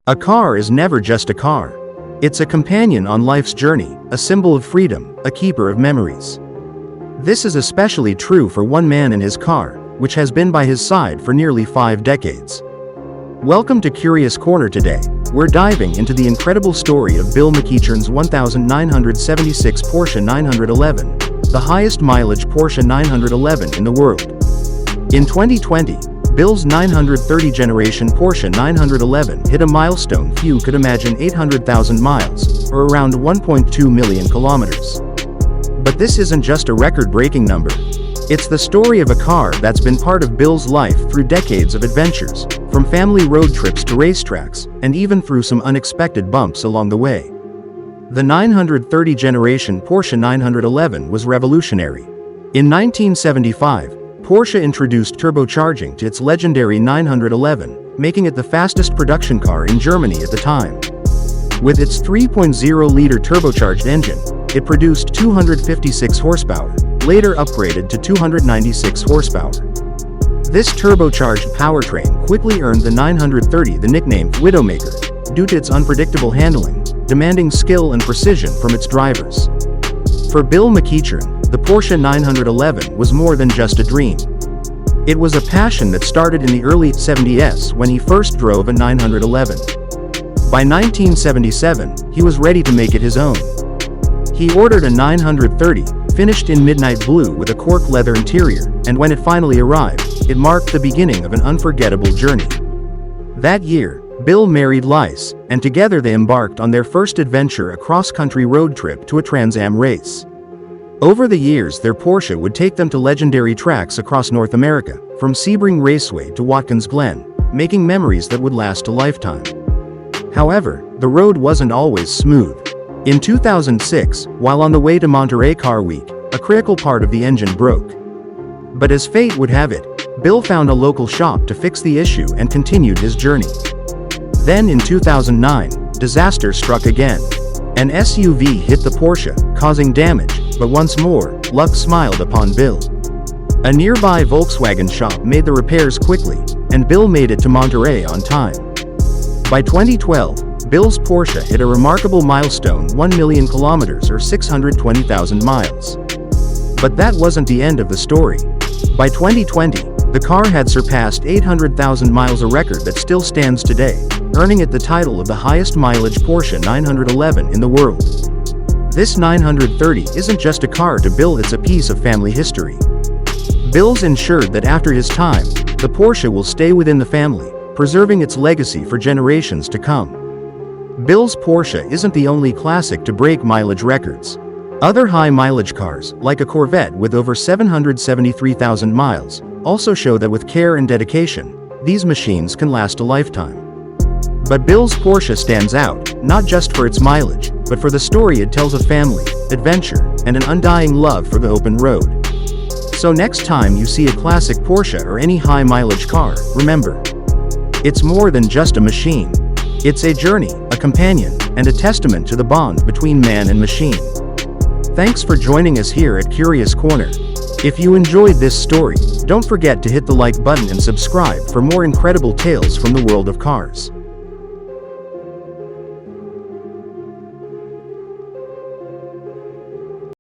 A car is never just a car. It's a companion on life's journey, a symbol of freedom, a keeper of memories. This is especially true for one man and his car, which has been by his side for nearly 5 decades. Welcome to Curious Corner today. We're diving into the incredible story of Bill MacEachern's 1976 Porsche 911, the highest mileage Porsche 911 in the world. In 2020, Bill's 930 generation Porsche 911 hit a milestone few could imagine: 800,000 miles, or around 1.2 million kilometers. But this isn't just a record-breaking number. It's the story of a car that's been part of Bill's life through decades of adventures, from family road trips to racetracks, and even through some unexpected bumps along the way. The 930 generation Porsche 911 was revolutionary. In 1975, Porsche introduced turbocharging to its legendary 911, making it the fastest production car in Germany at the time. With its 3.0-liter turbocharged engine, it produced 256 horsepower, later upgraded to 296 horsepower. This turbocharged powertrain quickly earned the 930 the nickname Widowmaker, due to its unpredictable handling, demanding skill and precision from its drivers. For Bill MacEachern, the Porsche 911 was more than just a dream. It was a passion that started in the early 70s when he first drove a 911. By 1977, he was ready to make it his own. He ordered a 930, finished in midnight blue with a cork leather interior, and when it finally arrived, it marked the beginning of an unforgettable journey. That year, Bill married Lice, and together they embarked on their first adventure, a cross-country road trip to a Trans Am race. Over the years, their Porsche would take them to legendary tracks across North America, from Sebring Raceway to Watkins Glen, making memories that would last a lifetime. However, the road wasn't always smooth. In 2006, while on the way to Monterey Car Week, a critical part of the engine broke. But as fate would have it, Bill found a local shop to fix the issue and continued his journey. Then in 2009, disaster struck again. An SUV hit the Porsche, causing damage, but once more, luck smiled upon Bill. A nearby Volkswagen shop made the repairs quickly, and Bill made it to Monterey on time. By 2012, Bill's Porsche hit a remarkable milestone: 1 million kilometers or 620,000 miles. But that wasn't the end of the story. By 2020, the car had surpassed 800,000 miles, a record that still stands today, earning it the title of the highest mileage Porsche 911 in the world. This 930 isn't just a car to Bill, it's a piece of family history. Bill's ensured that after his time, the Porsche will stay within the family, preserving its legacy for generations to come. Bill's Porsche isn't the only classic to break mileage records. Other high-mileage cars, like a Corvette with over 773,000 miles, also show that with care and dedication, these machines can last a lifetime. But Bill's Porsche stands out, not just for its mileage, but for the story it tells of family, adventure, and an undying love for the open road. So next time you see a classic Porsche or any high-mileage car, remember, it's more than just a machine. It's a journey, a companion, and a testament to the bond between man and machine. Thanks for joining us here at Curious Corner. If you enjoyed this story, don't forget to hit the like button and subscribe for more incredible tales from the world of cars.